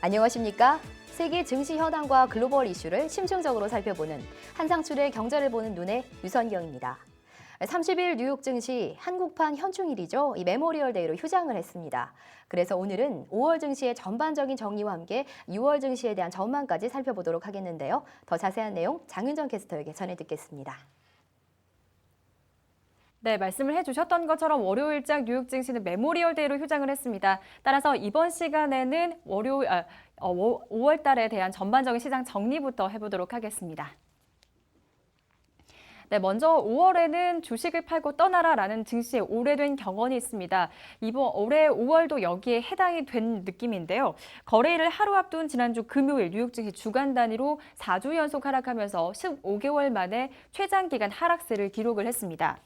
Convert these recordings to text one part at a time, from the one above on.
안녕하십니까? 세계 증시 현황과 글로벌 이슈를 심층적으로 살펴보는 한상출의 경제를 보는 눈의 유선경입니다. 30일 뉴욕 증시 한국판 현충일이죠. 이 메모리얼 데이로 휴장을 했습니다. 그래서 오늘은 5월 증시의 전반적인 정리와 함께 6월 증시에 대한 전망까지 살펴보도록 하겠는데요. 더 자세한 내용 장윤정 캐스터에게 전해 듣겠습니다. 네, 말씀을 해주셨던 것처럼 월요일장 뉴욕 증시는 메모리얼 데이로 휴장을 했습니다. 따라서 이번 시간에는 5월 달에 대한 전반적인 시장 정리부터 해보도록 하겠습니다. 네, 먼저 5월에는 주식을 팔고 떠나라라는 증시의 오래된 경언이 있습니다. 이번 올해 5월도 여기에 해당이 된 느낌인데요. 거래일을 하루 앞둔 지난주 금요일 뉴욕 증시 주간 단위로 4주 연속 하락하면서 15개월 만에 최장기간 하락세를 기록을 했습니다.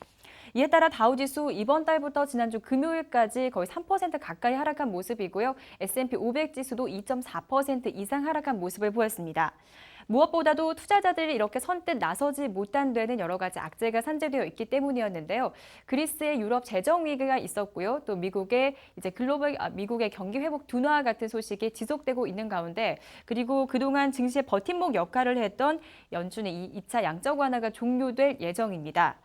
이에 따라 다우지수 이번 달부터 지난주 금요일까지 거의 3% 가까이 하락한 모습이고요. S&P 500 지수도 2.4% 이상 하락한 모습을 보였습니다. 무엇보다도 투자자들이 이렇게 선뜻 나서지 못한 데는 여러 가지 악재가 산재되어 있기 때문이었는데요. 그리스의 유럽 재정 위기가 있었고요. 또 미국의 미국의 경기 회복 둔화 같은 소식이 지속되고 있는 가운데, 그리고 그동안 증시의 버팀목 역할을 했던 연준의 2차 양적 완화가 종료될 예정입니다.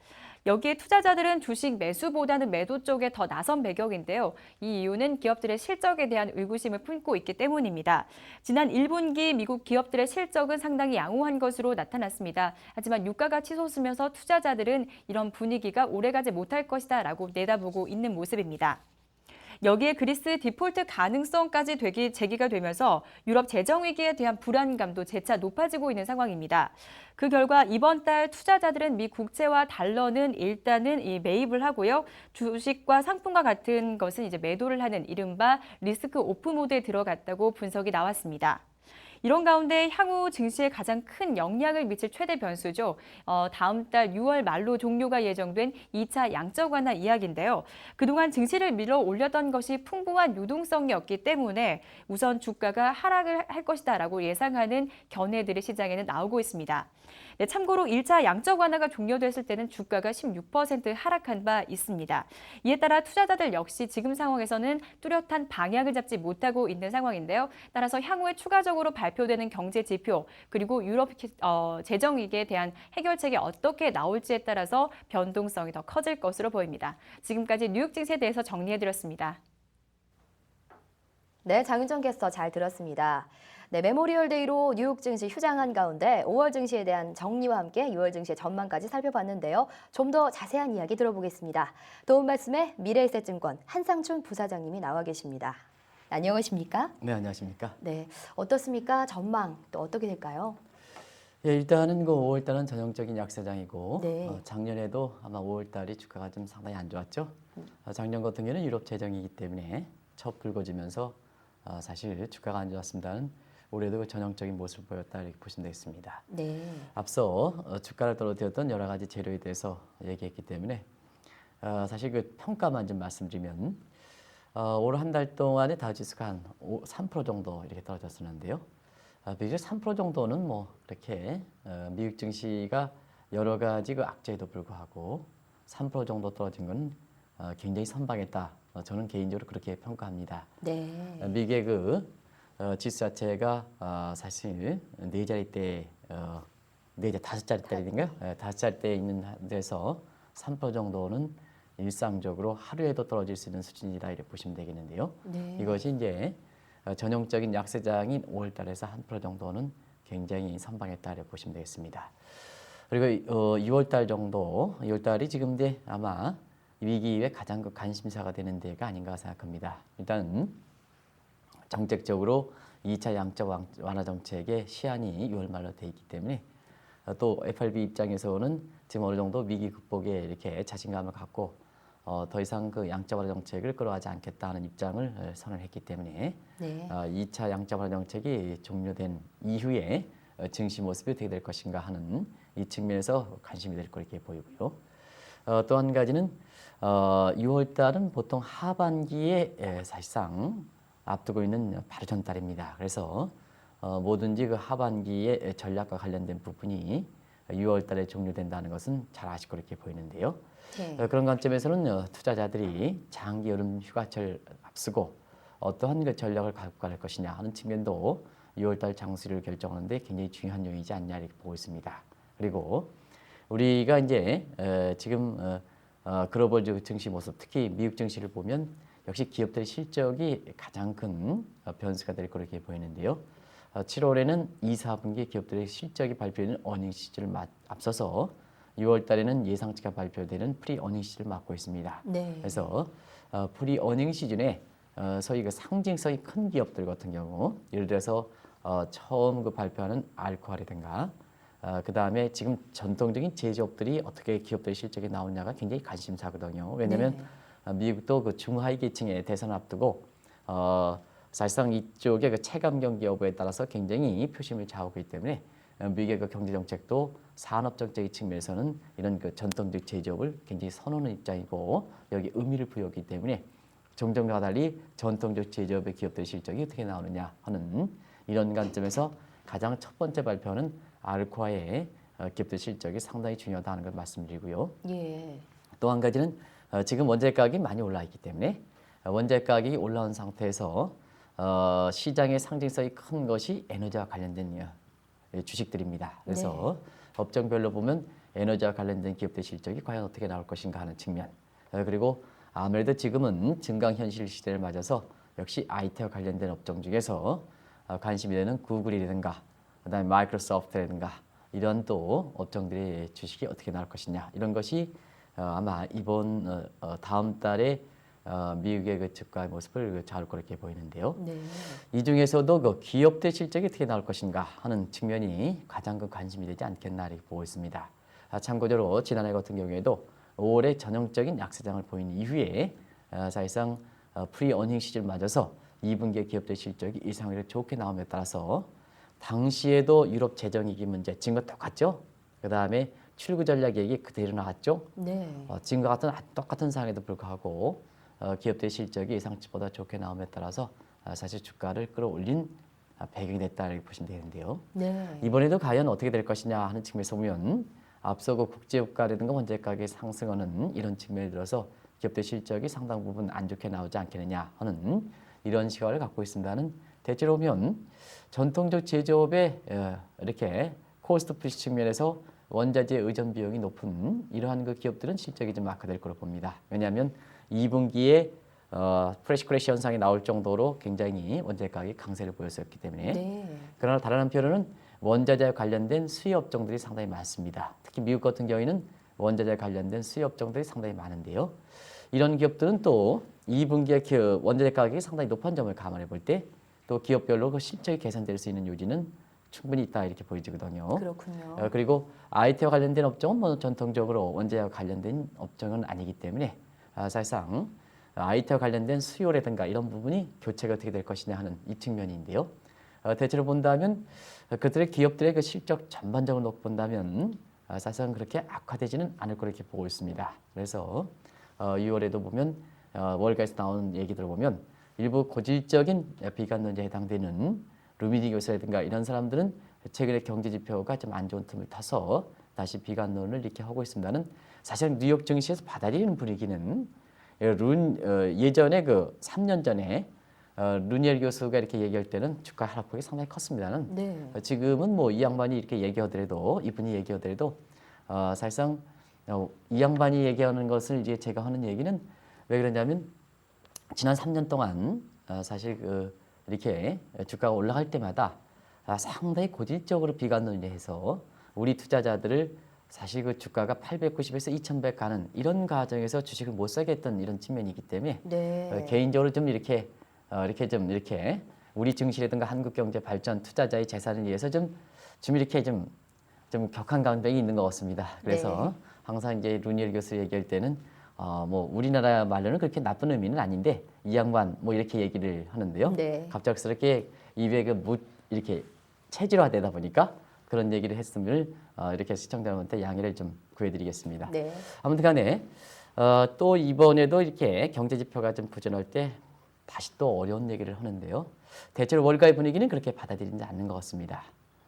여기에 투자자들은 주식 매수보다는 매도 쪽에 더 나선 배경인데요. 이 이유는 기업들의 실적에 대한 의구심을 품고 있기 때문입니다. 지난 1분기 미국 기업들의 실적은 상당히 양호한 것으로 나타났습니다. 하지만 유가가 치솟으면서 투자자들은 이런 분위기가 오래가지 못할 것이다 라고 내다보고 있는 모습입니다. 여기에 그리스 디폴트 가능성까지 제기가 되면서 유럽 재정 위기에 대한 불안감도 재차 높아지고 있는 상황입니다. 그 결과 이번 달 투자자들은 미 국채와 달러는 일단은 매입을 하고요. 주식과 상품과 같은 것은 이제 매도를 하는 이른바 리스크 오프 모드에 들어갔다고 분석이 나왔습니다. 이런 가운데 향후 증시에 가장 큰 영향을 미칠 최대 변수죠. 다음 달 6월 말로 종료가 예정된 2차 양적 완화 이야기인데요. 그동안 증시를 밀어 올렸던 것이 풍부한 유동성이었기 때문에 우선 주가가 하락을 할 것이다라고 예상하는 견해들이 시장에는 나오고 있습니다. 네, 참고로 1차 양적 완화가 종료됐을 때는 주가가 16% 하락한 바 있습니다. 이에 따라 투자자들 역시 지금 상황에서는 뚜렷한 방향을 잡지 못하고 있는 상황인데요. 따라서 향후에 추가적으로 발표되는 경제 지표, 그리고 유럽 재정 위기에 대한 해결책이 어떻게 나올지에 따라서 변동성이 더 커질 것으로 보입니다. 지금까지 뉴욕 증시에 대해서 정리해드렸습니다. 네, 장윤정 캐스터 잘 들었습니다. 네, 메모리얼 데이로 뉴욕 증시 휴장한 가운데 5월 증시에 대한 정리와 함께 6월 증시의 전망까지 살펴봤는데요. 좀 더 자세한 이야기 들어보겠습니다. 도움 말씀에 미래에셋증권 한상춘 부사장님이 나와 계십니다. 안녕하십니까? 네, 안녕하십니까? 네, 어떻습니까? 전망 또 어떻게 될까요? 예, 일단은 그 5월 달은 전형적인 약세장이고 네. 작년에도 아마 5월 달이 주가가 좀 상당히 안 좋았죠. 작년 같은 경우는 유럽 재정이기 때문에 첫 불거지면서 사실 주가가 안 좋았습니다는 올해도 그 전형적인 모습을 보였다 이렇게 보시면 되겠습니다. 네. 앞서 주가를 떨어뜨렸던 여러 가지 재료에 대해서 얘기했기 때문에 사실 그 평가만 좀 말씀드리면 올 한 달 동안에 다우지수가 한 3% 정도 이렇게 떨어졌었는데요. 미국 3% 정도는 뭐 이렇게 미국 증시가 여러 가지 그 악재에도 불구하고 3% 정도 떨어진 건 굉장히 선방했다. 저는 개인적으로 그렇게 평가합니다. 네. 미국의 그 지수 자체가 사실 네 자리대, 다섯 자리대인가요? 다섯 자리대에 있는 데서 3% 정도는 일상적으로 하루에도 떨어질 수 있는 수준이다 이렇게 보시면 되겠는데요. 네. 이것이 이제 전형적인 약세장인 5월달에서 한 프로 정도는 굉장히 선방했다 이렇게 보시면 되겠습니다. 그리고 6월달 정도, 6월달이 지금 이제 아마 위기 이후에 가장 그 관심사가 되는 데가 아닌가 생각합니다. 일단 정책적으로 2차 양적 완화 정책의 시한이 6월 말로 돼 있기 때문에 또 FRB 입장에서는 지금 어느 정도 위기 극복에 이렇게 자신감을 갖고 더 이상 그 양적 완화 정책을 끌어가지 않겠다는 입장을 선언했기 때문에 네. 2차 양적 완화 정책이 종료된 이후에 증시 모습이 어떻게 될 것인가 하는 이 측면에서 관심이 될 거 이렇게 보이고요. 또 한 가지는 6월 달은 보통 하반기에 사실상 앞두고 있는 바로 전 달입니다. 그래서 뭐든지 그 하반기에 전략과 관련된 부분이 6월 달에 종료된다는 것은 잘 아실 거렇게 보이는데요. 네. 그런 관점에서는 투자자들이 장기 여름 휴가철 앞두고 어떠한 그 전략을 갖고 갈 것이냐 하는 측면도 6월 달 장수를 결정하는데 굉장히 중요한 요인이지 않냐 이렇게 보고 있습니다. 그리고 우리가 이제 지금 글로벌 증시 모습, 특히 미국 증시를 보면 역시 기업들의 실적이 가장 큰 변수가 될 거렇게 보이는데요. 7월에는 2, 4분기 기업들의 실적이 발표되는 어닝 시즌을 앞서서 6월 달에는 예상치가 발표되는 프리 어닝 시즌을 맞고 있습니다. 네. 그래서 프리 어닝 시즌에 소위 그 상징성이 큰 기업들 같은 경우, 예를 들어서 처음 그 발표하는 알코올이든가, 그 다음에 지금 전통적인 제조업들이 어떻게 기업들의 실적이 나오냐가 굉장히 관심사거든요. 왜냐하면 미국도 그 중하위 계층의 대선 앞두고 사실상 이쪽의 그 체감 경기 여부에 따라서 굉장히 표심을 좌우하기 때문에 미국의 그 경제 정책도 산업 정책의 측면에서는 이런 그 전통적 제조업을 굉장히 선호하는 입장이고 여기 의미를 부여하기 때문에 종전과 달리 전통적 제조업의 기업들의 실적이 어떻게 나오느냐 하는 이런 관점에서 가장 첫 번째 발표는 알코아의 기업들 실적이 상당히 중요하다는 걸 말씀드리고요. 예. 또 한 가지는 지금 원자재 가격이 많이 올라 있기 때문에 원자재 가격이 올라온 상태에서 시장의 상징성이 큰 것이 에너지와 관련된 주식들입니다. 그래서 업종별로 보면 에너지와 관련된 기업들 실적이 과연 어떻게 나올 것인가 하는 측면, 그리고 아무래도 지금은 증강현실 시대를 맞아서 역시 IT와 관련된 업종 중에서 관심이 되는 구글이라든가 그다음에 마이크로소프트라든가 이런 또 업종들의 주식이 어떻게 나올 것이냐 이런 것이 아마 이번 다음 달에 미국의 그 주가 모습을 좌우할 거렇게 보이는데요. 네. 이 중에서도 그 기업들 실적이 어떻게 나올 것인가 하는 측면이 가장 큰 관심이 되지 않겠나 이렇게 보고 있습니다. 참고적으로 지난해 같은 경우에도 5월에 전형적인 약세장을 보인 이후에 사실상 프리 어닝 시즌을 맞아서 2분기의 기업들 실적이 예상외로 좋게 나옴에 따라서 당시에도 유럽 재정위기 문제 지금과 똑같죠. 그 다음에 출구 전략 얘기 그대로 나왔죠. 네. 지금과 같은 똑같은 상황에도 불구하고 기업들의 실적이 예상치보다 좋게 나옴에 따라서 사실 주가를 끌어올린 배경이 됐다 이렇게 보시면 되는데요. 네. 이번에도 과연 어떻게 될 것이냐 하는 측면에서 보면 앞서 그 국제유가라든가 원자재 가격이 상승하는 이런 측면에 들어서 기업들 실적이 상당 부분 안 좋게 나오지 않겠느냐 하는 이런 시각을 갖고 있습니다는 대체로 보면 전통적 제조업의 이렇게 코스트 푸시 측면에서 원자재 의존 비용이 높은 이러한 그 기업들은 실적이 좀 악화될 거로 봅니다. 왜냐하면 2분기에 프레시 크래시 현상이 나올 정도로 굉장히 원자재 가격이 강세를 보였었기 때문에 네. 그러나 다른 한편으로는 원자재와 관련된 수요 업종들이 상당히 많습니다. 특히 미국 같은 경우에는 원자재 관련된 수요 업종들이 상당히 많은데요. 이런 기업들은 또 2분기에 그 원자재 가격이 상당히 높은 점을 감안해 볼 때 또 기업별로 그 실적이 개선될 수 있는 요지는 충분히 있다 이렇게 보여지거든요. 그렇군요. 그리고 IT와 관련된 업종은 뭐 전통적으로 원자재와 관련된 업종은 아니기 때문에 사실상 IT와 관련된 수요라든가 이런 부분이 교체가 어떻게 될 것이냐 하는 이 측면인데요. 대체로 본다면 그들의 기업들의 그 실적 전반적으로 놓고 본다면 사실상 그렇게 악화되지는 않을 거로 이렇게 보고 있습니다. 그래서 6월에도 보면 월가에서 나오는 얘기들을 보면 일부 고질적인 비관론자에 해당되는 루미니 교수라든가 이런 사람들은 최근에 경제 지표가 좀 안 좋은 틈을 타서 다시 비관론을 이렇게 하고 있습니다는 사실 뉴욕 증시에서 받아들이는 분위기는 예전에 그 3년 전에 루니엘 교수가 이렇게 얘기할 때는 주가 하락폭이 상당히 컸습니다는 네. 지금은 뭐 이 양반이 이렇게 얘기하더라도 이분이 얘기하더라도 사실상 이 양반이 얘기하는 것을 이제 제가 하는 얘기는 왜 그러냐면 지난 3년 동안 사실 이렇게 주가가 올라갈 때마다 상당히 고질적으로 비관론을 해서 우리 투자자들을 사실 그 주가가 890에서 2100 가는 이런 과정에서 주식을 못 사게 했던 이런 측면이기 때문에 네. 개인적으로 좀 이렇게 우리 증시라든가 한국경제 발전 투자자의 재산을 위해서 좀 이렇게 좀 격한 감정이 있는 것 같습니다. 그래서 항상 이제 루니엘 교수 얘기할 때는 뭐 우리나라 말로는 그렇게 나쁜 의미는 아닌데 이 양반 뭐 이렇게 얘기를 하는데요. 네. 갑작스럽게 입에 이렇게 체질화되다 보니까 그런 얘기를 했음을 이렇게 시청자분한테 양해를 좀 구해드리겠습니다. 네. 아무튼간에 또 이번에도 이렇게 경제 지표가 좀 부진할 때 다시 또 어려운 얘기를 하는데요. 대체로 월가의 분위기는 그렇게 받아들이지 않는 것 같습니다.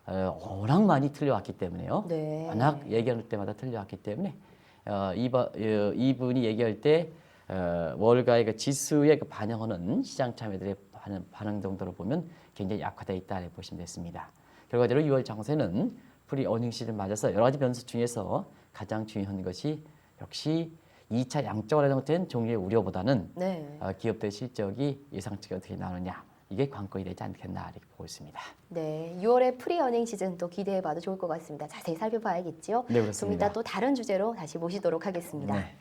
워낙 많이 틀려왔기 때문에요. 네. 워낙 얘기할 때마다 틀려왔기 때문에 이분이 얘기할 때 월가의 그 지수에 그 반영하는 시장 참여들의 반응 정도로 보면 굉장히 약화되어 있다 보시면 됐습니다. 결과적으로 6월 장세는 프리 어닝 시즌 맞아서 여러 가지 변수 중에서 가장 중요한 것이 역시 2차 양적완화 형태는 종류의 우려보다는 네. 기업들의 실적이 예상치가 어떻게 나오느냐 이게 관건이 되지 않겠나 이렇게 보고 있습니다. 네, 6월의 프리 어닝 시즌 또 기대해봐도 좋을 것 같습니다. 자세히 살펴봐야겠죠. 네, 좀 그렇습니다. 이따 또 다른 주제로 다시 모시도록 하겠습니다. 네.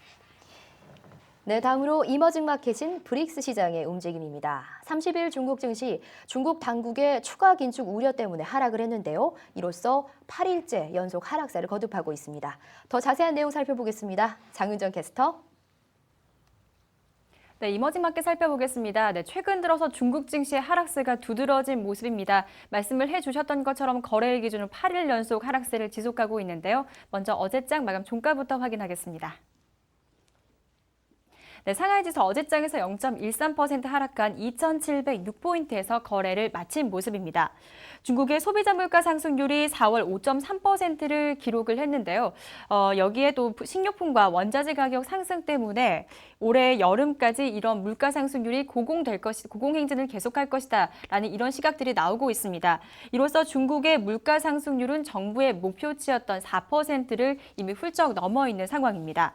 네, 다음으로 이머징 마켓인 브릭스 시장의 움직임입니다. 30일 중국 증시 중국 당국의 추가 긴축 우려 때문에 하락을 했는데요. 이로써 8일째 연속 하락세를 거듭하고 있습니다. 더 자세한 내용 살펴보겠습니다. 장윤정 캐스터. 네, 이머징 마켓 살펴보겠습니다. 네, 최근 들어서 중국 증시의 하락세가 두드러진 모습입니다. 말씀을 해주셨던 것처럼 거래일 기준으로 8일 연속 하락세를 지속하고 있는데요. 먼저 어제장 마감 종가부터 확인하겠습니다. 네, 상하이 지수 어제장에서 0.13% 하락한 2,706포인트에서 거래를 마친 모습입니다. 중국의 소비자 물가 상승률이 4월 5.3%를 기록을 했는데요. 여기에 또 식료품과 원자재 가격 상승 때문에 올해 여름까지 이런 물가 상승률이 고공행진을 계속할 것이다라는 이런 시각들이 나오고 있습니다. 이로써 중국의 물가 상승률은 정부의 목표치였던 4%를 이미 훌쩍 넘어 있는 상황입니다.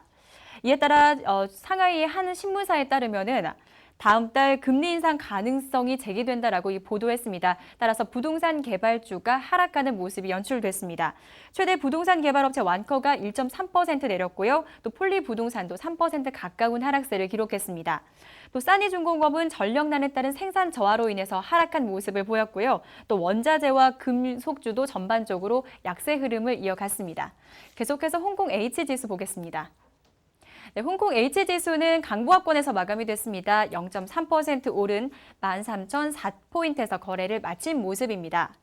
이에 따라 상하이의 한 신문사에 따르면은 다음 달 금리 인상 가능성이 제기된다라고 보도했습니다. 따라서 부동산 개발주가 하락하는 모습이 연출됐습니다. 최대 부동산 개발업체 완커가 1.3% 내렸고요. 또 폴리 부동산도 3% 가까운 하락세를 기록했습니다. 또 사니중공업은 전력난에 따른 생산 저하로 인해서 하락한 모습을 보였고요. 또 원자재와 금속주도 전반적으로 약세 흐름을 이어갔습니다. 계속해서 홍콩 H지수 보겠습니다. 네, 홍콩 H지수는 강보합권에서 마감이 됐습니다. 0.3% 오른 13,004포인트에서 거래를 마친 모습입니다.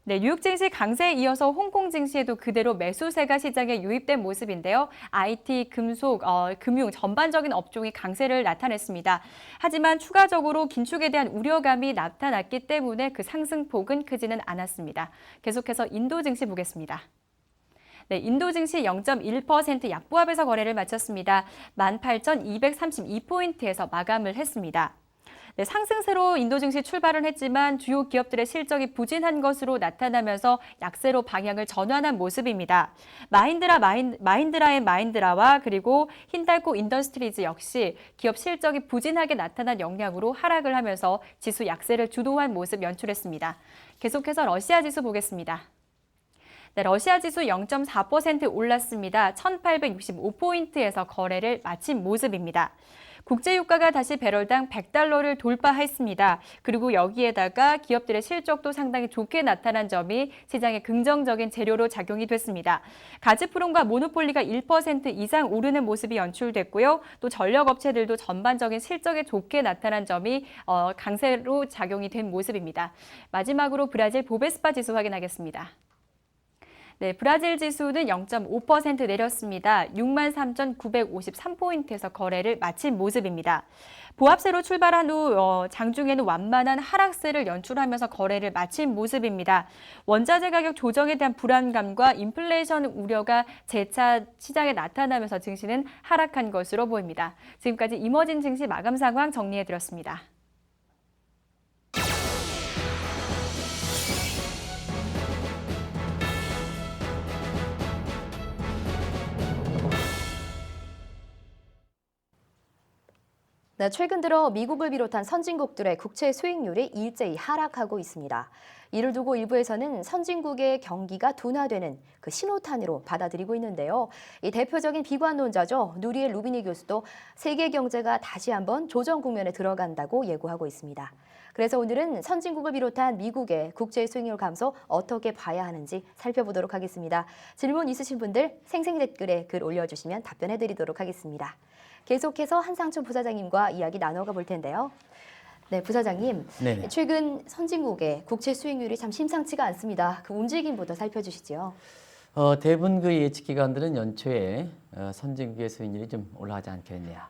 네, 뉴욕 증시 강세에 이어서 홍콩 증시에도 그대로 매수세가 시장에 유입된 모습인데요. IT, 금속, 금융 전반적인 업종이 강세를 나타냈습니다. 하지만 추가적으로 긴축에 대한 우려감이 나타났기 때문에 그 상승폭은 크지는 않았습니다. 계속해서 인도 증시 보겠습니다. 네, 인도 증시 0.1% 약보합에서 거래를 마쳤습니다. 18,232포인트에서 마감을 했습니다. 네, 상승세로 인도 증시 출발을 했지만 주요 기업들의 실적이 부진한 것으로 나타나면서 약세로 방향을 전환한 모습입니다. 마힌드라의 마힌드라와 그리고 힌달코 인더스트리즈 역시 기업 실적이 부진하게 나타난 영향으로 하락을 하면서 지수 약세를 주도한 모습 연출했습니다. 계속해서 러시아 지수 보겠습니다. 네, 러시아 지수 0.4% 올랐습니다. 1,865포인트에서 거래를 마친 모습입니다. 국제유가가 다시 배럴당 100달러를 돌파했습니다. 그리고 여기에다가 기업들의 실적도 상당히 좋게 나타난 점이 시장에 긍정적인 재료로 작용이 됐습니다. 가즈프롬과 모노폴리가 1% 이상 오르는 모습이 연출됐고요. 또 전력업체들도 전반적인 실적에 좋게 나타난 점이 강세로 작용이 된 모습입니다. 마지막으로 브라질 보베스파 지수 확인하겠습니다. 네, 브라질 지수는 0.5% 내렸습니다. 63,953포인트에서 거래를 마친 모습입니다. 보합세로 출발한 후 장중에는 완만한 하락세를 연출하면서 거래를 마친 모습입니다. 원자재 가격 조정에 대한 불안감과 인플레이션 우려가 재차 시장에 나타나면서 증시는 하락한 것으로 보입니다. 지금까지 이머징 증시 마감 상황 정리해드렸습니다. 네, 최근 들어 미국을 비롯한 선진국들의 국채 수익률이 일제히 하락하고 있습니다. 이를 두고 일부에서는 선진국의 경기가 둔화되는 그 신호탄으로 받아들이고 있는데요. 이 대표적인 비관론자죠. 누리엘 루비니 교수도 세계 경제가 다시 한번 조정 국면에 들어간다고 예고하고 있습니다. 그래서 오늘은 선진국을 비롯한 미국의 국채 수익률 감소 어떻게 봐야 하는지 살펴보도록 하겠습니다. 질문 있으신 분들 생생 댓글에 글 올려주시면 답변해드리도록 하겠습니다. 계속해서 한상춘 부사장님과 이야기 나눠가 볼 텐데요. 네, 부사장님. 네네. 최근 선진국의 국채 수익률이 참 심상치가 않습니다. 그 움직임부터 살펴주시죠. 대부분 그 예측 기관들은 연초에 선진국의 수익률이 좀 올라가지 않겠느냐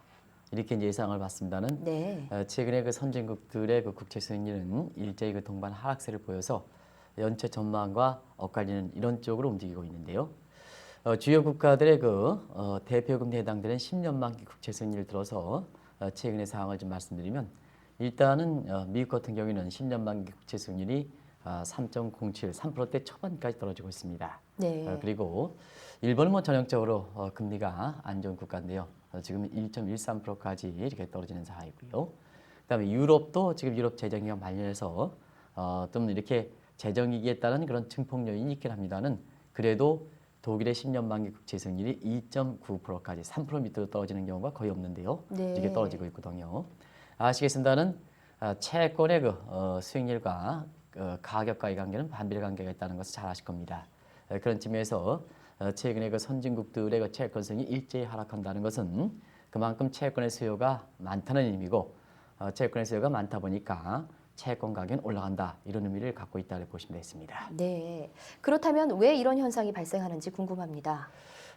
이렇게 이제 예상을 봤습니다는 네. 최근에 그 선진국들의 그 국채 수익률은 일제히 그 동반 하락세를 보여서 연초 전망과 엇갈리는 이런 쪽으로 움직이고 있는데요. 주요 국가들의 그 대표 금리에 해당되는 10년 만기 국채 수익률을 들어서 최근의 상황을 좀 말씀드리면 일단은 미국 같은 경우에는 10년 만기 국채 수익률이 3.07, 3%대 초반까지 떨어지고 있습니다. 네. 그리고 일본은 뭐 전형적으로 금리가 안 좋은 국가인데요. 지금 1.13%까지 이렇게 떨어지는 상황이고요. 그다음에 유럽도 지금 유럽 재정위기가 만연해서 좀 이렇게 재정위기에 따른 그런 증폭 요인이 있긴 합니다는 그래도 독일의 10년 만기 국채 수익률이 2.9%까지 3% 밑으로 떨어지는 경우가 거의 없는데요. 네. 이렇게 떨어지고 있거든요. 아시겠습니다는 채권의 그 수익률과 가격과의 관계는 반비례 관계가 있다는 것을 잘 아실 겁니다. 그런 측면에서 최근에 그 선진국들의 그 채권 수익이 일제히 하락한다는 것은 그만큼 채권의 수요가 많다는 의미고 채권의 수요가 많다 보니까 채권 가격은 올라간다 이런 의미를 갖고 있다고 보시면 되겠습니다. 네. 그렇다면 왜 이런 현상이 발생하는지 궁금합니다.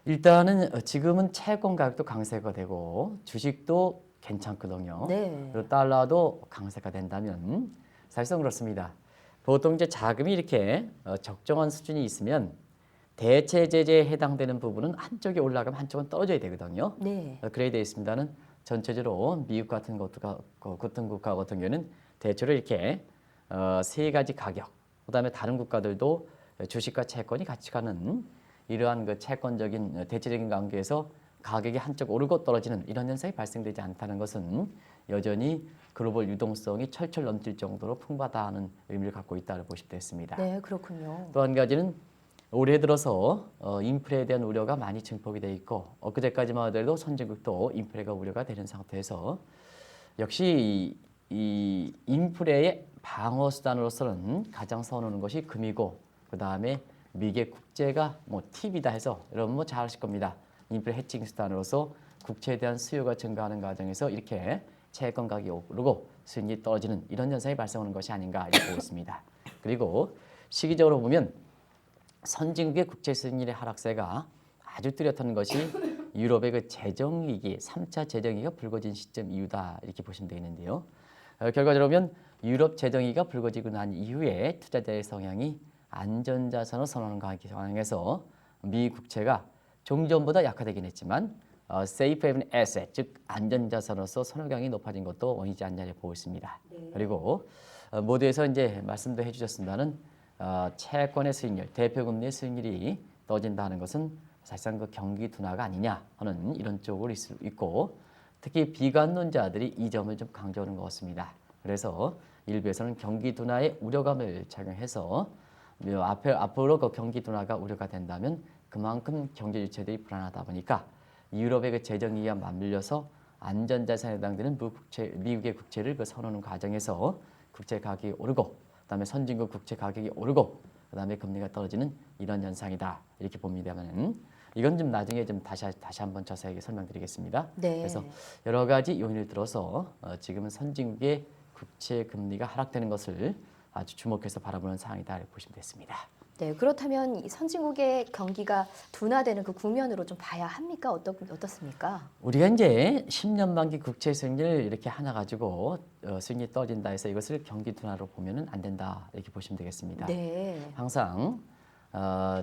일단은 지금은 채권 가격도 강세가 되고 주식도 괜찮거든요. 네. 그리고 달러도 강세가 된다면 사실상 그렇습니다. 보통 이제 자금이 이렇게 적정한 수준이 있으면 대체 제재에 해당되는 부분은 한쪽이 올라가면 한쪽은 떨어져야 되거든요. 네. 그래야 되어 있습니다는 전체적으로 미국 같은 국가 같은 경우는 대체로 이렇게 세 가지 가격, 그다음에 다른 국가들도 주식과 채권이 같이 가는 이러한 그 채권적인 대체적인 관계에서 가격이 한쪽 오르고 떨어지는 이런 현상이 발생되지 않다는 것은 여전히 글로벌 유동성이 철철 넘칠 정도로 풍부하다는 의미를 갖고 있다고 보시면 되겠습니다. 네, 그렇군요. 또 한 가지는 올해 들어서 인플레에 대한 우려가 많이 증폭이 돼 있고 엊그제까지만 하더라도 선진국도 인플레가 우려가 되는 상태에서 역시 이 인플레의 방어 수단으로서는 가장 선호하는 것이 금이고 그 다음에 미국의 국채가 뭐 팁이다 해서 여러분 뭐 잘 아실 겁니다. 인플레 해칭 수단으로서 국채에 대한 수요가 증가하는 과정에서 이렇게 채권 가격이 오르고 수익이 떨어지는 이런 현상이 발생하는 것이 아닌가 이렇게 보고 있습니다. 그리고 시기적으로 보면 선진국의 국채 수익률의 하락세가 아주 뚜렷한 것이 유럽의 그 재정위기, 3차 재정위기가 불거진 시점 이유다 이렇게 보시면 되겠는데요. 결과적으로 보면 유럽 재정위기가 불거지고 난 이후에 투자자의 성향이 안전자산을 선호하는 상황에서 미 국채가 종전보다 약화되긴 했지만 safe haven asset, 즉 안전자산으로서 선호감이 높아진 것도 원인이지 않냐 보고 있습니다. 네. 그리고 모두에서 이제 말씀도 해주셨습니다는 채권의 수익률, 대표금리의 수익률이 떨어진다는 것은 사실상 그 경기 둔화가 아니냐 하는 이런 쪽으로 있고 특히 비관론자들이 이 점을 좀 강조하는 것 같습니다. 그래서 일부에서는 경기 둔화의 우려감을 작용해서 앞으로 그 경기 둔화가 우려가 된다면 그만큼 경제 주체들이 불안하다 보니까 유럽의 그 재정위기와 맞물려서 안전자산에 해당되는 미국의 국채를 그 선호하는 과정에서 국채 가격이 오르고 그다음에 선진국 국채 가격이 오르고 그다음에 금리가 떨어지는 이런 현상이다 이렇게 봅니다만 이건 좀 나중에 좀 다시 한번 자세하게 설명드리겠습니다. 네. 그래서 여러 가지 요인을 들어서 지금은 선진국의 국채 금리가 하락되는 것을 아주 주목해서 바라보는 상황이다 이렇게 보시면 됐습니다. 네, 그렇다면 이 선진국의 경기가 둔화되는 그 국면으로 좀 봐야 합니까? 어떻습니까? 우리가 이제 10년 만기 국채 수익률 이렇게 하나 가지고 수익률이 떨어진다 해서 이것을 경기 둔화로 보면은 안 된다 이렇게 보시면 되겠습니다. 네. 항상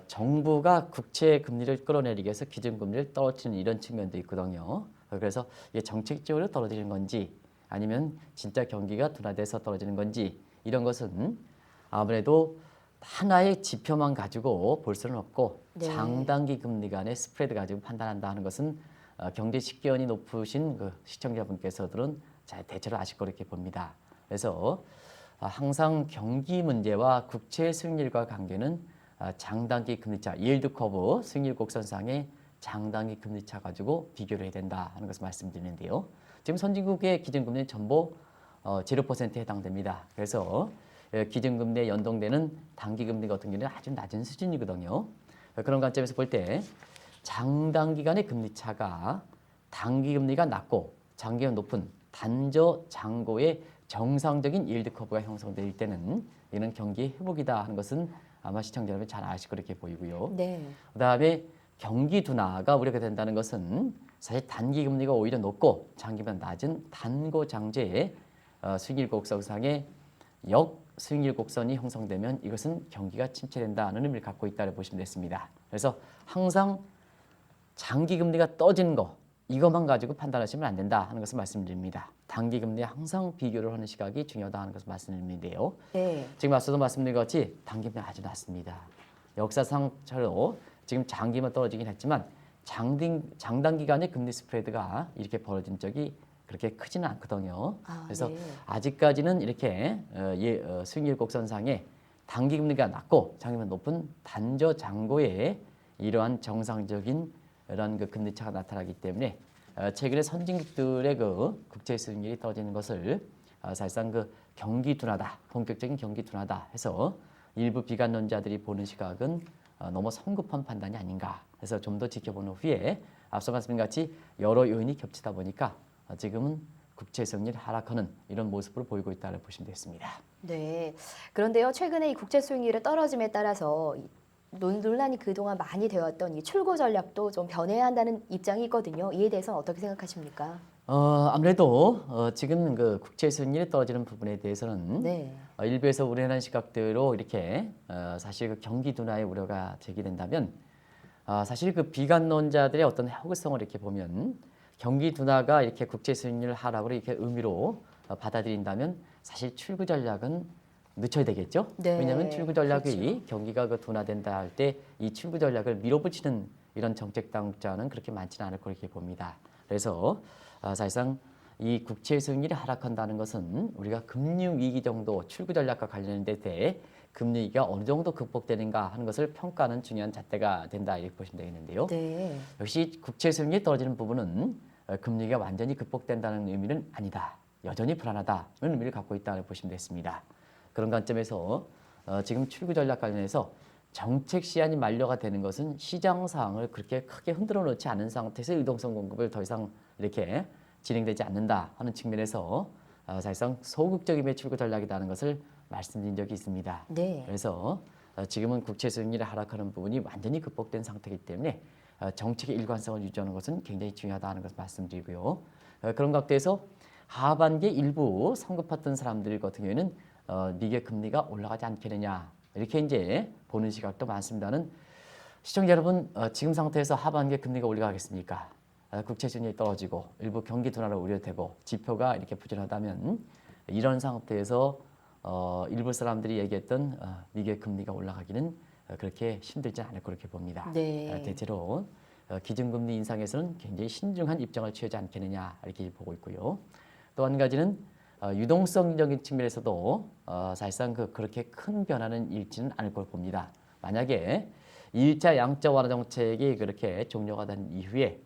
정부가 국채 금리를 끌어내리기 위해서 기준금리를 떨어뜨리는 이런 측면도 있거든요. 그래서 이게 정책적으로 떨어지는 건지 아니면 진짜 경기가 둔화돼서 떨어지는 건지 이런 것은 아무래도 하나의 지표만 가지고 볼 수는 없고 네. 장단기 금리 간의 스프레드 가지고 판단한다 하는 것은 경제 식견이 높으신 그 시청자분께서들은 대체로 아실 거로 이렇게 봅니다. 그래서 항상 경기 문제와 국채 수익률과 관계는 장단기 금리차, yield 커브 수익률 곡선상의 장단기 금리차 가지고 비교를 해야 된다 하는 것을 말씀드리는데요. 지금 선진국의 기준금리는 전부 0%에 해당됩니다. 그래서 기준금리에 연동되는 단기금리 같은 경우는 아주 낮은 수준이거든요. 그런 관점에서 볼 때 장단기간의 금리차가 단기금리가 낮고 장기가 높은 단저 장고의 정상적인 일드 커브가 형성될 때는 이는 경기 회복이다 하는 것은 아마 시청자 여러분 잘 아실 그렇게 보이고요. 네. 그다음에 경기 둔화가 우려가 된다는 것은 사실 단기 금리가 오히려 높고 장기보다 낮은 단고 장제의 수익률 곡선상의 역수익률 곡선이 형성되면 이것은 경기가 침체된다는 의미를 갖고 있다고 보시면 됐습니다. 그래서 항상 장기 금리가 떠지는 거 이것만 가지고 판단하시면 안 된다 하는 것을 말씀드립니다. 단기 금리에 항상 비교를 하는 시각이 중요하다 하는 것을 말씀드리는데요. 네. 지금 앞서도 말씀드린 것 같이 단기 금리 아주 낮습니다. 역사상처럼 지금 장기만 떨어지긴 했지만 장단기간의 금리 스프레드가 이렇게 벌어진 적이 그렇게 크지는 않거든요. 그래서 네. 아직까지는 이렇게 수익률 곡선상에 단기 금리가 낮고 장기만 높은 단저 장고의 이러한 정상적인 이런 그 금리 차가 나타나기 때문에 최근에 선진국들의 그 국채 수익률이 떨어지는 것을 사실상 그 경기 둔화다, 본격적인 경기 둔화다 해서 일부 비관론자들이 보는 시각은 너무 성급한 판단이 아닌가 해서 좀 더 지켜보는 후에 앞서 말씀드린 같이 여러 요인이 겹치다 보니까 지금은 국채 수익률이 하락하는 이런 모습으로 보이고 있다고 보시면 되겠습니다. 네. 그런데요, 최근에 이 국제 수익률의 떨어짐에 따라서 논란이 그동안 많이 되었던 이 출구 전략도 좀 변해야 한다는 입장이 있거든요. 이에 대해서는 어떻게 생각하십니까? 아무래도 지금 그 국채 수익률이 떨어지는 부분에 대해서는 네. 일부에서 우려하는 시각대로 이렇게 사실 그 경기 둔화의 우려가 제기된다면 사실 그 비관론자들의 어떤 허구성을 이렇게 보면 경기 둔화가 이렇게 국채 수익률 하락으로 이렇게 의미로 받아들인다면 사실 출구 전략은 늦춰야 되겠죠. 네, 왜냐하면 출구 전략이 그렇죠. 경기가 그 둔화된다 할 때 이 출구 전략을 밀어붙이는 이런 정책 당국자는 그렇게 많지는 않을 거렇게 봅니다. 그래서 사실상 이 국채 수익률이 하락한다는 것은 우리가 금융 위기 정도 출구 전략과 관련된 데 금리 위기가 어느 정도 극복되는가 하는 것을 평가하는 중요한 잣대가 된다 이렇게 보시면 되겠는데요. 네. 역시 국채 수익률이 떨어지는 부분은 금리가 완전히 극복된다는 의미는 아니다. 여전히 불안하다는 의미를 갖고 있다고 보시면 됐습니다. 그런 관점에서 지금 출구 전략 관련해서 정책 시한이 만료가 되는 것은 시장 상황을 그렇게 크게 흔들어 놓지 않은 상태에서 유동성 공급을 더 이상 이렇게 진행되지 않는다 하는 측면에서 사실상 소극적인 매출구 전략이라는 것을 말씀드린 적이 있습니다. 네. 그래서 지금은 국채 수익률이 하락하는 부분이 완전히 극복된 상태이기 때문에 정책의 일관성을 유지하는 것은 굉장히 중요하다는 것을 말씀드리고요. 그런 각도에서 하반기 일부 성급했던 사람들 같은 경우에는 미국 금리가 올라가지 않겠느냐 이렇게 이제 보는 시각도 많습니다는 시청자 여러분 지금 상태에서 하반기에 금리가 올라가겠습니까? 국채 수익률이 떨어지고 일부 경기 둔화로 우려되고 지표가 이렇게 부진하다면 이런 상태에서 일부 사람들이 얘기했던 미국의 금리가 올라가기는 그렇게 힘들지 않을 그렇게 봅니다. 네. 대체로 기준금리 인상에서는 굉장히 신중한 입장을 취하지 않겠느냐 이렇게 보고 있고요. 또 한 가지는 유동성적인 측면에서도 사실상 그렇게 큰 변화는 일지는 않을 걸 봅니다. 만약에 1차 양적 완화 정책이 그렇게 종료가 된 이후에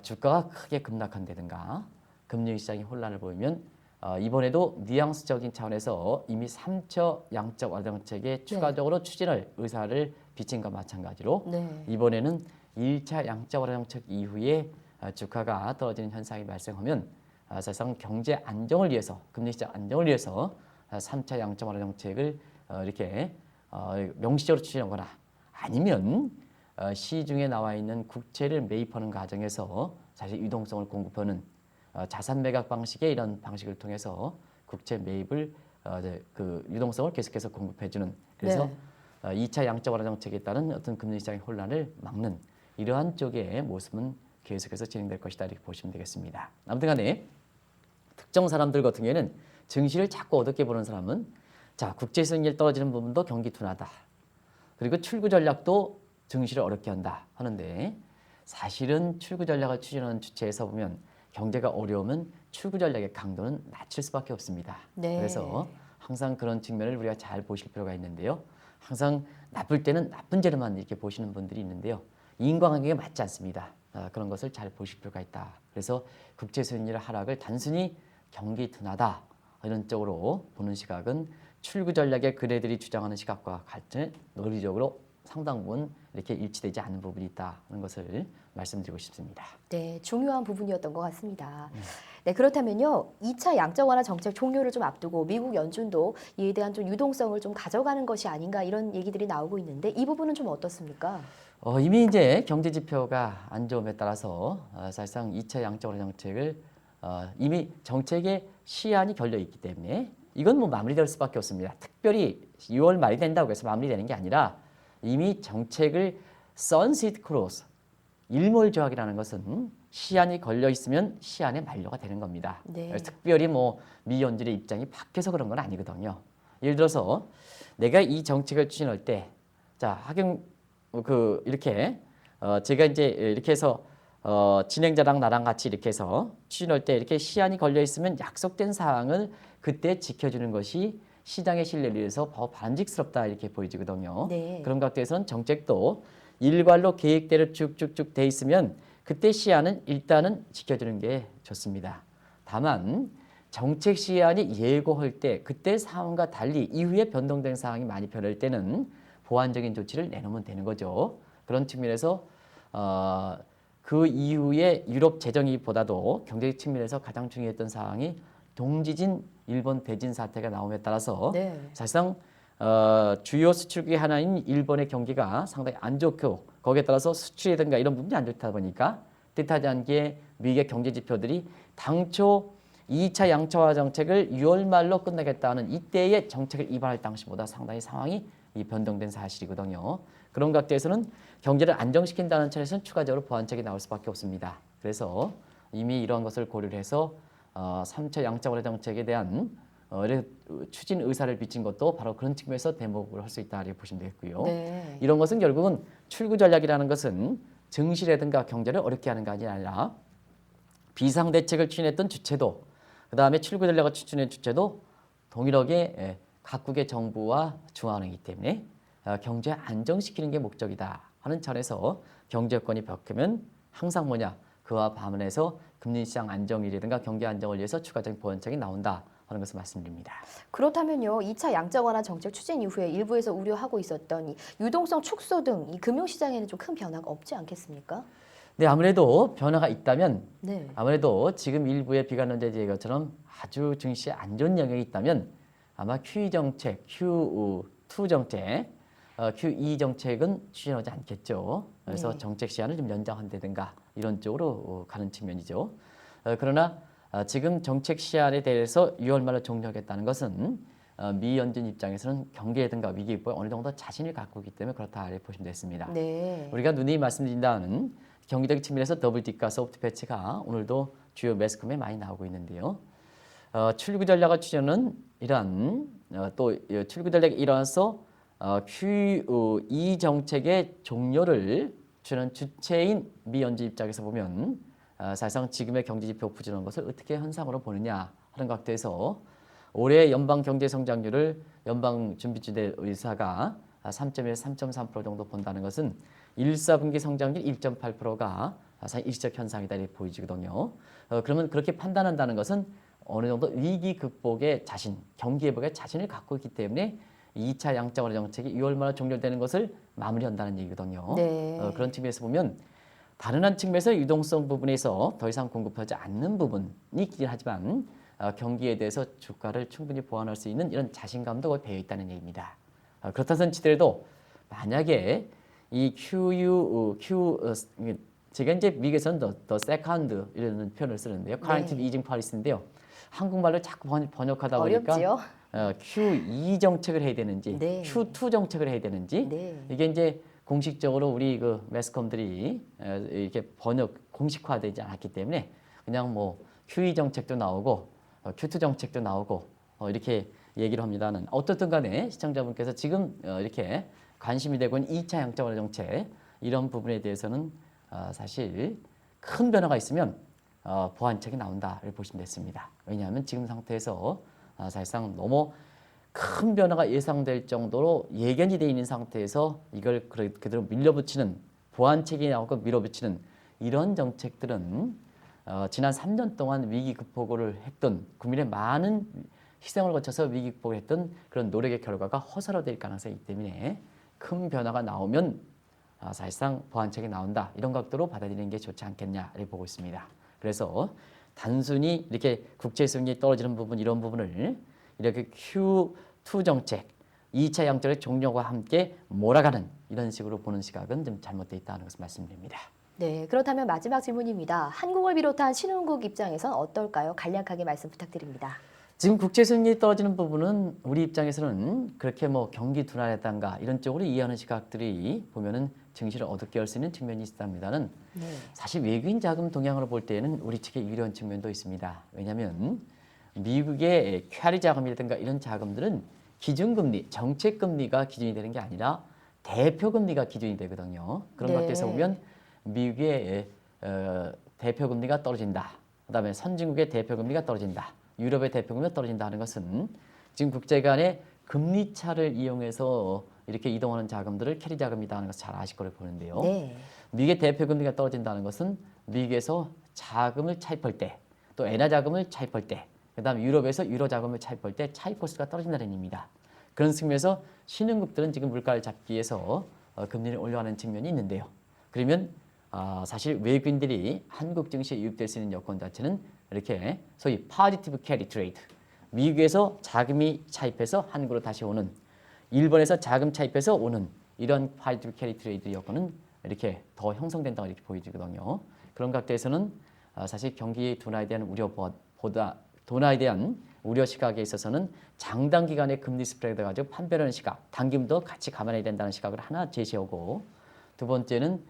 주가가 크게 급락한다든가 금융시장이 혼란을 보이면 이번에도 뉘앙스적인 차원에서 이미 3차 양적 완화 정책에 추가적으로 추진할 의사를 비친 것과 마찬가지로 네. 이번에는 1차 양적 완화 정책 이후에 주가가 떨어지는 현상이 발생하면 사실상 경제 안정을 위해서 금융시장 안정을 위해서 3차 양적 완화 정책을 이렇게 명시적으로 추진하거나 아니면 시중에 나와 있는 국채를 매입하는 과정에서 사실 유동성을 공급하는 자산 매각 방식의 이런 방식을 통해서 국채 매입을 그 유동성을 계속해서 공급해주는 그래서 네. 2차 양적 완화 정책에 따른 어떤 금융시장의 혼란을 막는 이러한 쪽의 모습은 계속해서 진행될 것이다 이렇게 보시면 되겠습니다. 아무튼간에 특정 사람들 같은 경우에는 증시를 자꾸 어둡게 보는 사람은 자 국제 수익률 떨어지는 부분도 경기 둔화다. 그리고 출구 전략도 증시를 어렵게 한다 하는데 사실은 출구 전략을 추진하는 주체에서 보면 경제가 어려우면 출구 전략의 강도는 낮출 수밖에 없습니다. 네. 그래서 항상 그런 측면을 우리가 잘 보실 필요가 있는데요. 항상 나쁠 때는 나쁜 재료만 이렇게 보시는 분들이 있는데요. 인과관계가 맞지 않습니다. 그런 것을 잘 보실 필요가 있다. 그래서 국제 수익률 하락을 단순히 경기 둔화다 이런 쪽으로 보는 시각은 출구 전략의 그네들이 주장하는 시각과 같은 논리적으로 상당 부분 이렇게 일치되지 않는 부분이 있다는 것을 말씀드리고 싶습니다. 네, 중요한 부분이었던 것 같습니다. 네, 그렇다면요, 2차 양적 완화 정책 종료를 좀 앞두고 미국 연준도 이에 대한 좀 유동성을 좀 가져가는 것이 아닌가 이런 얘기들이 나오고 있는데 이 부분은 좀 어떻습니까? 이미 이제 경제 지표가 안 좋음에 따라서 사실상 2차 양적 완화 정책을 이미 정책의 시한이 걸려 있기 때문에 이건 뭐 마무리될 수밖에 없습니다. 특별히 6월 말이 된다고 해서 마무리되는 게 아니라 이미 정책을 sunset clause, 일몰 조약이라는 것은 시한이 걸려 있으면 시한에 만료가 되는 겁니다. 네. 그래서 특별히 뭐 미 연준의 입장이 바뀌어서 그런 건 아니거든요. 예를 들어서 내가 이 정책을 추진할 때, 자 하경 이렇게 제가 이제 이렇게 해서 진행자랑 나랑 같이 이렇게 해서 추진할 때 이렇게 시한이 걸려 있으면 약속된 사항을 그때 지켜주는 것이 시장의 신뢰를 위해서 바람직스럽다 이렇게 보여지거든요. 네. 그런 각도에서는 정책도 일괄로 계획대로 쭉쭉쭉 돼 있으면 그때 시한은 일단은 지켜주는 게 좋습니다. 다만 정책 시한이 예고할 때 그때 상황과 달리 이후에 변동된 상황이 많이 변할 때는 보완적인 조치를 내놓으면 되는 거죠. 그런 측면에서 그 이후에 유럽 재정위보다도 경제적 측면에서 가장 중요했던 사항이 동지진 일본 대진 사태가 나옴에 따라서 네. 사실상 주요 수출국의 하나인 일본의 경기가 상당히 안 좋고 거기에 따라서 수출이든가 이런 부분이 안 좋다 보니까 뜻하지 않게 미국의 경제 지표들이 당초 2차 양적완화 정책을 6월 말로 끝내겠다는 이때의 정책을 입안할 당시보다 상당히 상황이 변동된 사실이거든요. 그런 각도에서는 경제를 안정시킨다는 차원에서는 추가적으로 보완책이 나올 수밖에 없습니다. 그래서 이미 이러한 것을 고려를 해서 3차 양적완화 정책에 대한 추진 의사를 비친 것도 바로 그런 측면에서 대목을 할 수 있다 이렇게 보시면 되겠고요. 네. 이런 것은 결국은 출구 전략이라는 것은 증시라든가 경제를 어렵게 하는 게 아니라 비상대책을 추진했던 주체도 그다음에 출구 전략을 추진한 주체도 동일하게 각국의 정부와 중앙은행이기 때문에 경제 안정시키는 게 목적이다 하는 차원에서 경제 여건이 벽하면 항상 뭐냐 그와 반문해서 금리시장 안정이라든가 경기 안정을 위해서 추가적인 보완책이 나온다 하는 것을 말씀드립니다. 그렇다면요, 2차 양적 완화 정책 추진 이후에 일부에서 우려하고 있었던 이 유동성 축소 등 이 금융시장에는 좀 큰 변화가 없지 않겠습니까? 네, 아무래도 변화가 있다면 네. 아무래도 지금 일부의 비관론자들이 얘기한 것처럼 아주 증시에 안 좋은 영역이 있다면 아마 QE 정책, Q2 정책, QE 정책은 추진하지 않겠죠. 그래서 네. 정책 시한을 좀 연장한다든가 이런 쪽으로 가는 측면이죠. 그러나 지금 정책 시한에 대해서 6월 말로 종료하겠다는 것은 미 연준 입장에서는 경기라든가 위기 극복에 어느 정도 자신을 갖고 있기 때문에 그렇다 이렇게 보시면 됐습니다. 네. 우리가 누누이 말씀드린다는 경기적 측면에서 더블 D가 소프트 패치가 오늘도 주요 매스컴에 많이 나오고 있는데요. 출구 전략을 추진하는 이러한 또 출구 전략에 일어나서 QE 정책의 종료를 추진한 주체인 미 연준 입장에서 보면 사실상 지금의 경제 지표 부진한 것을 어떻게 현상으로 보느냐 하는 각도에서 올해 연방 경제 성장률을 연방 준비주대 의사가 3.1에서 3.3% 정도 본다는 것은 1, 4분기 성장률 1.8%가 사실 일시적 현상이다 이렇게 보이거든요. 그러면 그렇게 판단한다는 것은 어느 정도 위기 극복의 자신, 경기 회복의 자신을 갖고 있기 때문에 2차 양적 완화 정책이 6월 말에 종료되는 것을 마무리한다는 얘기거든요. 네. 그런 측면에서 보면 다른 한 측면에서 유동성 부분에서 더 이상 공급하지 않는 부분이 있긴 하지만 경기에 대해서 주가를 충분히 보완할 수 있는 이런 자신감도 배어 있다는 얘기입니다. 그렇다선 치더라도 만약에 이 제가 이제 미국에서는 the second 이라는 표현을 쓰는데요. Quantitative easing policy인데요. 한국말로 자꾸 번역하다 보니까 어렵지요? QE 정책을 해야 되는지 네. Q2 정책을 해야 되는지 네. 이게 이제 공식적으로 우리 그 매스컴들이 이렇게 공식화되지 않았기 때문에 그냥 뭐 QE 정책도 나오고 Q2 정책도 나오고 이렇게 얘기를 합니다는 어떻든 간에 시청자분께서 지금 이렇게 관심이 되고 있는 2차 양적 완화 정책 이런 부분에 대해서는 사실 큰 변화가 있으면 보완책이 나온다를 보시면 됐습니다. 왜냐하면 지금 상태에서 사실상 너무 큰 변화가 예상될 정도로 예견이 되어 있는 상태에서 이걸 그대로 밀어붙이는 보완책이 나오고 밀어붙이는 이런 정책들은 지난 3년 동안 위기 극복을 했던 국민의 많은 희생을 거쳐서 위기 극복을 했던 그런 노력의 결과가 허사로 될 가능성이 있기 때문에 큰 변화가 나오면 사실상 보완책이 나온다. 이런 각도로 받아들이는 게 좋지 않겠냐 이렇게 보고 있습니다. 그래서 단순히 이렇게 국채 수익률이 떨어지는 부분 이런 부분을 이렇게 Q2 정책 2차 양적의 종료와 함께 몰아가는 이런 식으로 보는 시각은 좀 잘못되어 있다는 것을 말씀드립니다. 네, 그렇다면 마지막 질문입니다. 한국을 비롯한 신흥국 입장에선 어떨까요? 간략하게 말씀 부탁드립니다. 지금 국채 수익률이 떨어지는 부분은 우리 입장에서는 그렇게 뭐 경기 둔화했단가 이런 쪽으로 이해하는 시각들이 보면은 증시를 어둡게 할 수 있는 측면이 있습니다는 네. 사실 외국인 자금 동향으로 볼 때는 우리 측에 유리한 측면도 있습니다. 왜냐하면 미국의 퀘리 자금이라든가 이런 자금들은 기준금리, 정책금리가 기준이 되는 게 아니라 대표금리가 기준이 되거든요. 그런 네. 관계에서 보면 미국의 대표금리가 떨어진다. 그다음에 선진국의 대표금리가 떨어진다. 유럽의 대표금리가 떨어진다 하는 것은 지금 국제 간의 금리 차를 이용해서 이렇게 이동하는 자금들을 캐리 자금이다 하는 것을 잘 아실 거로 보는데요. 네. 미국의 대표금리가 떨어진다는 것은 미국에서 자금을 차입할 때, 또 엔화 자금을 차입할 때, 그다음 유럽에서 유로 자금을 차입할 때 차입 코스트가 떨어진다는 의미입니다. 그런 측면에서 신흥국들은 지금 물가를 잡기 위해서 금리를 올려가는 측면이 있는데요. 그러면 사실 외국인들이 한국 증시에 유입될 수 있는 여건 자체는 이렇게 소위 파지티브 캐리 트레이드, 미국에서 자금이 차입해서 한국으로 다시 오는, 일본에서 자금 차입해서 오는 이런 파지티브 캐리 트레이드 여건은 이렇게 더 형성된다고 이렇게 보여지거든요. 그런 각도에서는 사실 경기 둔화에 대한 우려보다 둔화에 대한 우려 시각에 있어서는 장단 기간의 금리 스프레드 가지고 판별하는 시각, 당김도 같이 감안해야 된다는 시각을 하나 제시하고, 두 번째는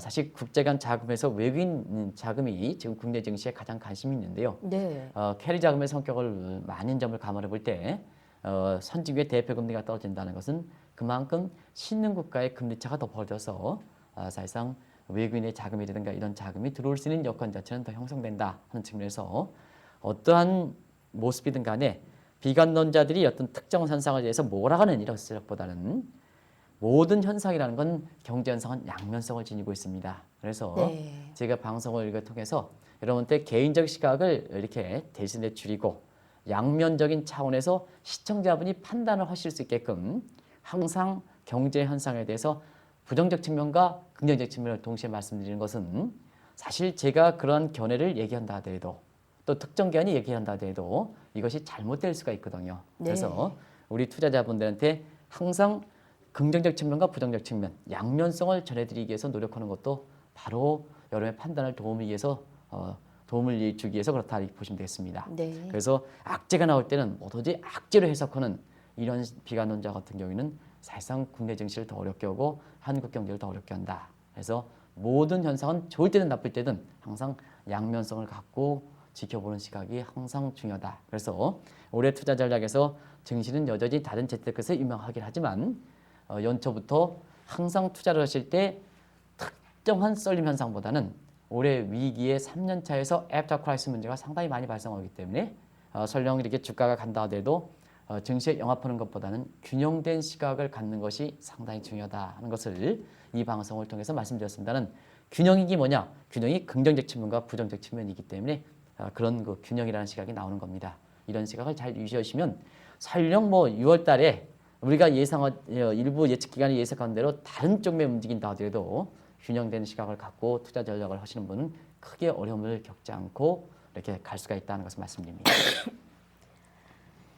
사실 국제 간 자금에서 외국인 자금이 지금 국내 증시에 가장 관심이 있는데요. 네. 캐리 자금의 성격을 많은 점을 감안해 볼 때 선진국의 대표 금리가 떨어진다는 것은 그만큼 신흥 국가의 금리 차가 더 벌어져서 사실상 외국인의 자금이라든가 이런 자금이 들어올 수 있는 여건 자체는 더 형성된다 하는 측면에서 어떠한 모습이든 간에 비관론자들이 어떤 특정 현상을 위해서 몰아가는 이런 시각보다는 모든 현상이라는 건 경제 현상은 양면성을 지니고 있습니다. 그래서 네. 제가 방송을 이거 통해서 여러분한테 개인적 시각을 이렇게 대신에 줄이고 양면적인 차원에서 시청자분이 판단을 하실 수 있게끔 항상 경제 현상에 대해서 부정적 측면과 긍정적 측면을 동시에 말씀드리는 것은 사실 제가 그런 견해를 얘기한다 하더라도 또 특정 기관이 얘기한다 하더라도 이것이 잘못될 수가 있거든요. 네. 그래서 우리 투자자분들한테 항상 긍정적 측면과 부정적 측면, 양면성을 전해드리기 위해서 노력하는 것도 바로 여러분의 판단을 도움을 주기 위해서 그렇다 이렇게 보시면 되겠습니다. 네. 그래서 악재가 나올 때는 뭐든지 악재로 해석하는 이런 비관론자 같은 경우에는 사실상 국내 증시를 더 어렵게 하고 한국 경제를 더 어렵게 한다. 그래서 모든 현상은 좋을 때든 나쁠 때든 항상 양면성을 갖고 지켜보는 시각이 항상 중요하다. 그래서 올해 투자 전략에서 증시는 여전히 다른 재테크에서 유명하긴 하지만 연초부터 항상 투자를 하실 때 특정한 썰림 현상보다는 올해 위기의 3년 차에서 애프터 크라이시스 문제가 상당히 많이 발생하기 때문에 설령 이렇게 주가가 간다 하더라도 증시에 영합하는 것보다는 균형된 시각을 갖는 것이 상당히 중요하다 하는 것을 이 방송을 통해서 말씀드렸습니다는 균형이기 뭐냐? 균형이 긍정적 측면과 부정적 측면이기 때문에 그런 그 균형이라는 시각이 나오는 겁니다. 이런 시각을 잘 유지하시면 설령 뭐 6월 달에 우리가 일부 예측 기관이 예측한 대로 다른 쪽에 움직인다 하더라도 균형된 시각을 갖고 투자 전략을 하시는 분은 크게 어려움을 겪지 않고 이렇게 갈 수가 있다는 것을 말씀드립니다.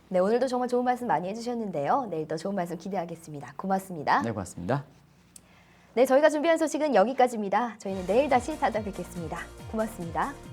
네, 오늘도 정말 좋은 말씀 많이 해주셨는데요. 내일도 좋은 말씀 기대하겠습니다. 고맙습니다. 네, 고맙습니다. 네, 저희가 준비한 소식은 여기까지입니다. 저희는 내일 다시 찾아뵙겠습니다. 고맙습니다.